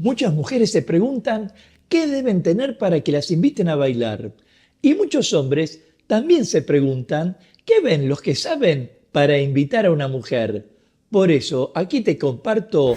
Muchas mujeres se preguntan qué deben tener para que las inviten a bailar. Y muchos hombres también se preguntan qué ven los que saben para invitar a una mujer. Por eso, aquí te comparto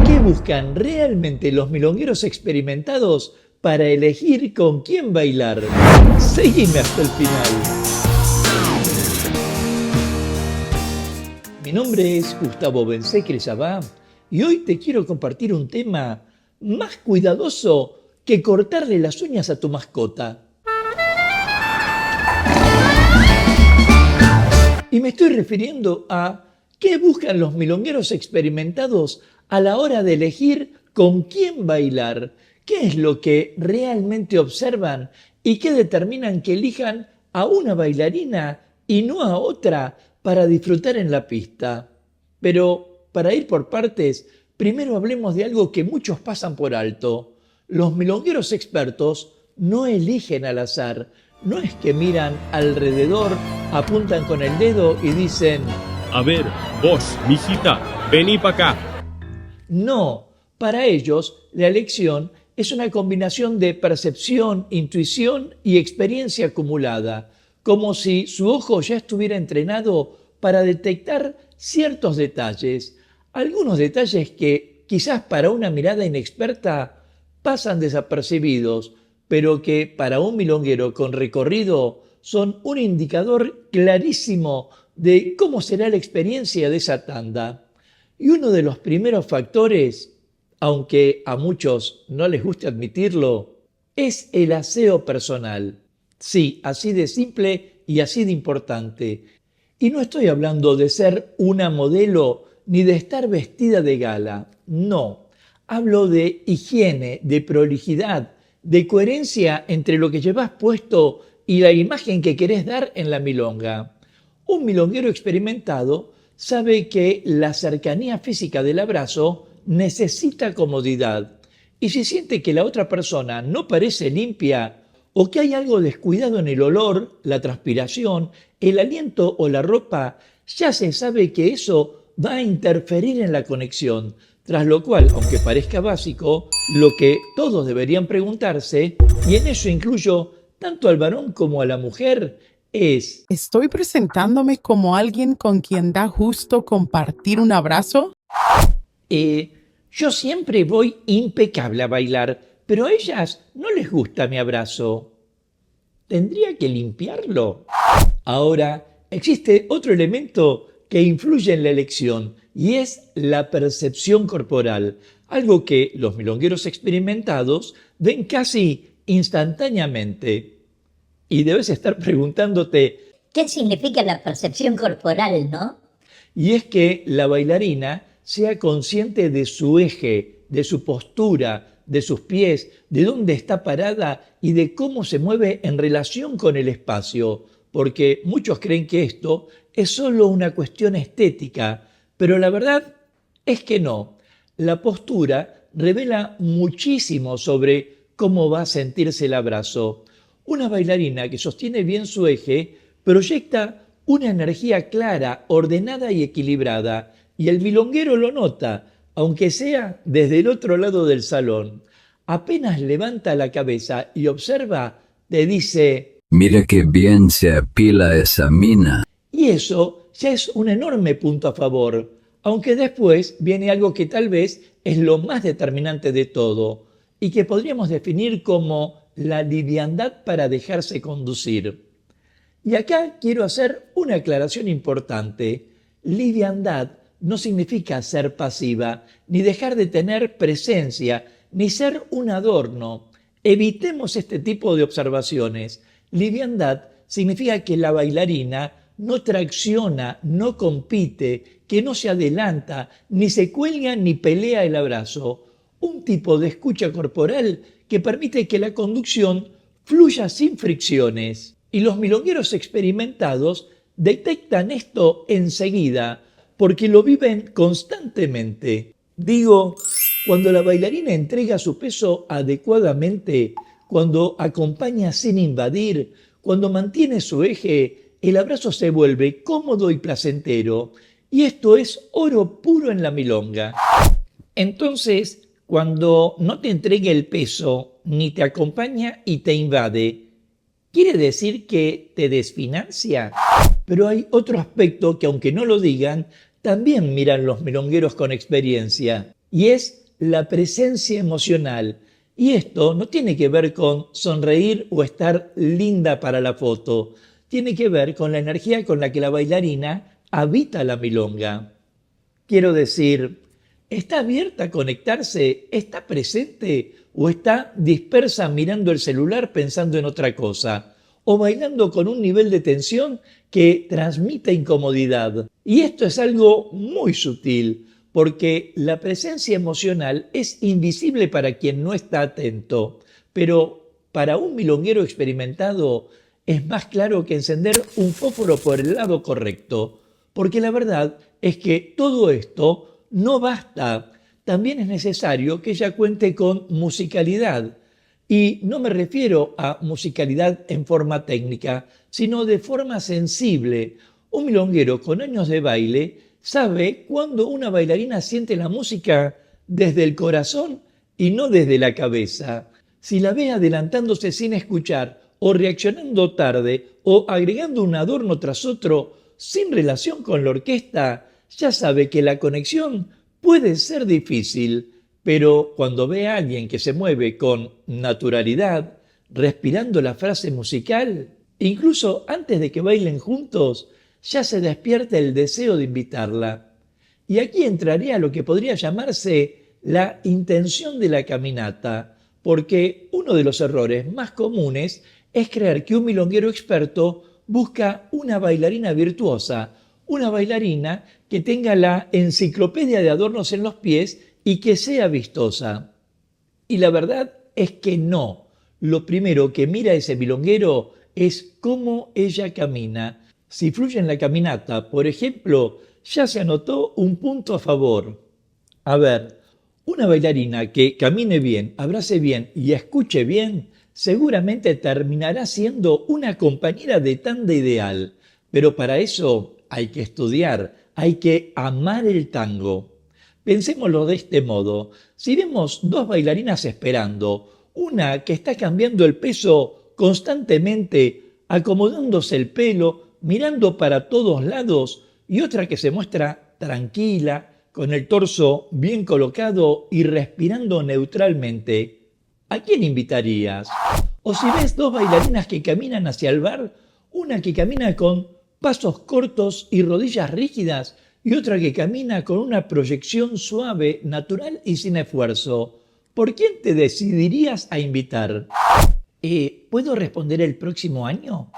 qué buscan realmente los milongueros experimentados para elegir con quién bailar. Seguime hasta el final. Mi nombre es Gustavo Bensekre-Sabá y hoy te quiero compartir un tema más cuidadoso que cortarle las uñas a tu mascota. Y me estoy refiriendo a qué buscan los milongueros experimentados a la hora de elegir con quién bailar, qué es lo que realmente observan y qué determinan que elijan a una bailarina y no a otra para disfrutar en la pista. Pero para ir por partes, primero hablemos de algo que muchos pasan por alto. Los milongueros expertos no eligen al azar. No es que miran alrededor, apuntan con el dedo y dicen: a ver, vos, mijita, vení para acá. No, para ellos la elección es una combinación de percepción, intuición y experiencia acumulada, como si su ojo ya estuviera entrenado para detectar ciertos detalles, algunos detalles que quizás para una mirada inexperta pasan desapercibidos, pero que para un milonguero con recorrido son un indicador clarísimo de cómo será la experiencia de esa tanda. Y uno de los primeros factores, aunque a muchos no les guste admitirlo, es el aseo personal. Sí, así de simple y así de importante. Y no estoy hablando de ser una modelo ni de estar vestida de gala, no. Hablo de higiene, de prolijidad, de coherencia entre lo que llevas puesto y la imagen que querés dar en la milonga. Un milonguero experimentado sabe que la cercanía física del abrazo necesita comodidad. Y si siente que la otra persona no parece limpia o que hay algo descuidado en el olor, la transpiración, el aliento o la ropa, ya se sabe que eso va a interferir en la conexión. Tras lo cual, aunque parezca básico, lo que todos deberían preguntarse, y en eso incluyo tanto al varón como a la mujer, es: ¿estoy presentándome como alguien con quien da gusto compartir un abrazo? Yo siempre voy impecable a bailar, pero a ellas no les gusta mi abrazo. ¿Tendría que limpiarlo? Ahora, existe otro elemento que influye en la elección y es la percepción corporal, algo que los milongueros experimentados ven casi instantáneamente. Y debes estar preguntándote: ¿qué significa la percepción corporal, no? Y es que la bailarina sea consciente de su eje, de su postura, de sus pies, de dónde está parada y de cómo se mueve en relación con el espacio, porque muchos creen que esto es solo una cuestión estética, pero la verdad es que no. La postura revela muchísimo sobre cómo va a sentirse el abrazo. Una bailarina que sostiene bien su eje proyecta una energía clara, ordenada y equilibrada, y el milonguero lo nota, aunque sea desde el otro lado del salón. Apenas levanta la cabeza y observa, te dice: mira qué bien se apila esa mina. Y eso ya es un enorme punto a favor, aunque después viene algo que tal vez es lo más determinante de todo, y que podríamos definir como la liviandad para dejarse conducir. Y acá quiero hacer una aclaración importante. Liviandad no significa ser pasiva, ni dejar de tener presencia, ni ser un adorno. Evitemos este tipo de observaciones. Liviandad significa que la bailarina no tracciona, no compite, que no se adelanta, ni se cuelga ni pelea el abrazo. Un tipo de escucha corporal que permite que la conducción fluya sin fricciones. Y los milongueros experimentados detectan esto enseguida, porque lo viven constantemente. Digo, cuando la bailarina entrega su peso adecuadamente, cuando acompaña sin invadir, cuando mantiene su eje, el abrazo se vuelve cómodo y placentero. Y esto es oro puro en la milonga. Entonces, Cuando no te entrega el peso, ni te acompaña y te invade, ¿quiere decir que te desfinancia? Pero hay otro aspecto que, aunque no lo digan, también miran los milongueros con experiencia, y es la presencia emocional. Y esto no tiene que ver con sonreír o estar linda para la foto, tiene que ver con la energía con la que la bailarina habita la milonga. Quiero decir, ¿está abierta a conectarse? ¿Está presente? ¿O está dispersa mirando el celular pensando en otra cosa? ¿O bailando con un nivel de tensión que transmite incomodidad? Y esto es algo muy sutil, porque la presencia emocional es invisible para quien no está atento, pero para un milonguero experimentado es más claro que encender un fósforo por el lado correcto, porque la verdad es que todo esto no basta. También es necesario que ella cuente con musicalidad. Y no me refiero a musicalidad en forma técnica, sino de forma sensible. Un milonguero con años de baile sabe cuando una bailarina siente la música desde el corazón y no desde la cabeza. Si la ve adelantándose sin escuchar, o reaccionando tarde, o agregando un adorno tras otro sin relación con la orquesta, ya sabe que la conexión puede ser difícil, pero cuando ve a alguien que se mueve con naturalidad, respirando la frase musical, incluso antes de que bailen juntos, ya se despierta el deseo de invitarla. Y aquí entraría lo que podría llamarse la intención de la caminata, porque uno de los errores más comunes es creer que un milonguero experto busca una bailarina virtuosa, una bailarina que tenga la enciclopedia de adornos en los pies y que sea vistosa. Y la verdad es que no. Lo primero que mira ese milonguero es cómo ella camina. Si fluye en la caminata, por ejemplo, ya se anotó un punto a favor. A ver, una bailarina que camine bien, abrace bien y escuche bien, seguramente terminará siendo una compañera de tanda ideal. Pero para eso hay que estudiar, hay que amar el tango. Pensémoslo de este modo. Si vemos dos bailarinas esperando, una que está cambiando el peso constantemente, acomodándose el pelo, mirando para todos lados, y otra que se muestra tranquila, con el torso bien colocado y respirando neutralmente, ¿a quién invitarías? O si ves dos bailarinas que caminan hacia el bar, una que camina con pasos cortos y rodillas rígidas, y otra que camina con una proyección suave, natural y sin esfuerzo, ¿por quién te decidirías a invitar? ¿Puedo responder el próximo año?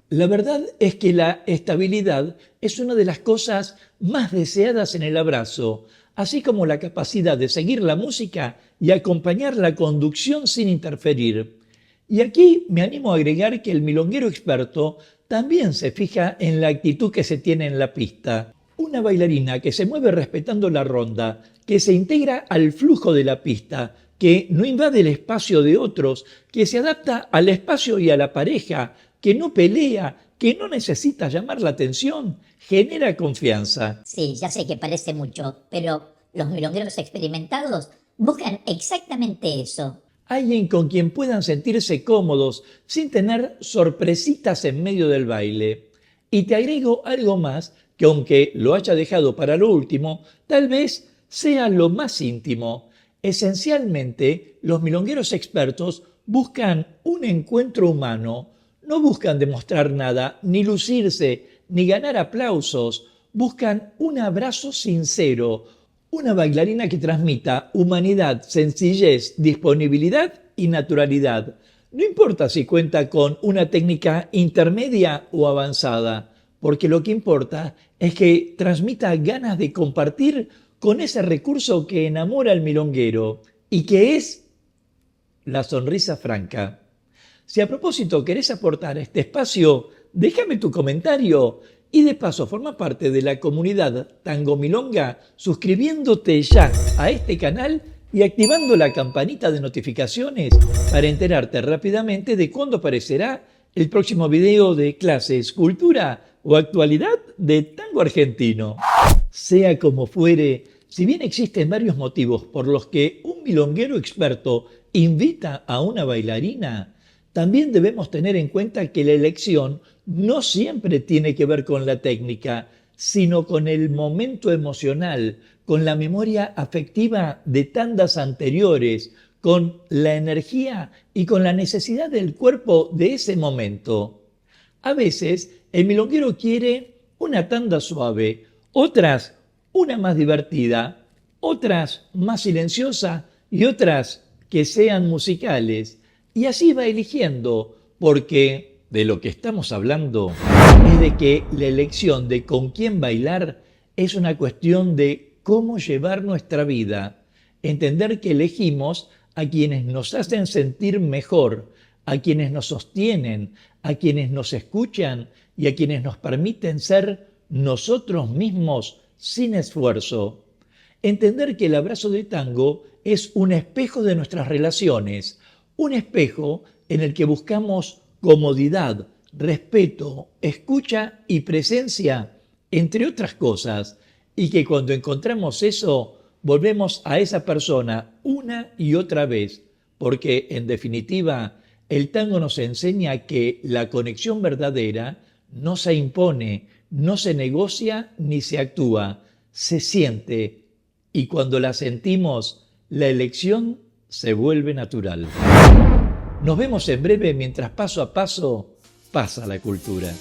La verdad es que la estabilidad es una de las cosas más deseadas en el abrazo, así como la capacidad de seguir la música y acompañar la conducción sin interferir. Y aquí me animo a agregar que el milonguero experto también se fija en la actitud que se tiene en la pista. Una bailarina que se mueve respetando la ronda, que se integra al flujo de la pista, que no invade el espacio de otros, que se adapta al espacio y a la pareja, que no pelea, que no necesita llamar la atención, genera confianza. Sí, ya sé que parece mucho, pero los milongueros experimentados buscan exactamente eso. Alguien con quien puedan sentirse cómodos sin tener sorpresitas en medio del baile. Y te agrego algo más que, aunque lo haya dejado para lo último, tal vez sea lo más íntimo. Esencialmente, los milongueros expertos buscan un encuentro humano. No buscan demostrar nada, ni lucirse, ni ganar aplausos. Buscan un abrazo sincero, una bailarina que transmita humanidad, sencillez, disponibilidad y naturalidad. No importa si cuenta con una técnica intermedia o avanzada, porque lo que importa es que transmita ganas de compartir con ese recurso que enamora al milonguero y que es la sonrisa franca. Si a propósito querés aportar a este espacio, déjame tu comentario y de paso forma parte de la comunidad Tango Milonga suscribiéndote ya a este canal y activando la campanita de notificaciones para enterarte rápidamente de cuándo aparecerá el próximo video de clases, cultura o actualidad de tango argentino. Sea como fuere, Si bien existen varios motivos por los que un milonguero experto invita a una bailarina, también debemos tener en cuenta que la elección no siempre tiene que ver con la técnica, sino con el momento emocional, con la memoria afectiva de tandas anteriores, con la energía y con la necesidad del cuerpo de ese momento. A veces el milonguero quiere una tanda suave, otras una más divertida, otras más silenciosa y otras que sean musicales. Y así va eligiendo, porque de lo que estamos hablando es de que la elección de con quién bailar es una cuestión de cómo llevar nuestra vida. Entender que elegimos a quienes nos hacen sentir mejor, a quienes nos sostienen, a quienes nos escuchan y a quienes nos permiten ser nosotros mismos sin esfuerzo. Entender que el abrazo de tango es un espejo de nuestras relaciones, un espejo en el que buscamos comodidad, respeto, escucha y presencia, entre otras cosas, y que cuando encontramos eso, volvemos a esa persona una y otra vez, porque en definitiva, el tango nos enseña que la conexión verdadera no se impone, no se negocia ni se actúa, se siente, y cuando la sentimos, la elección se vuelve natural. Nos vemos en breve mientras paso a paso pasa la cultura.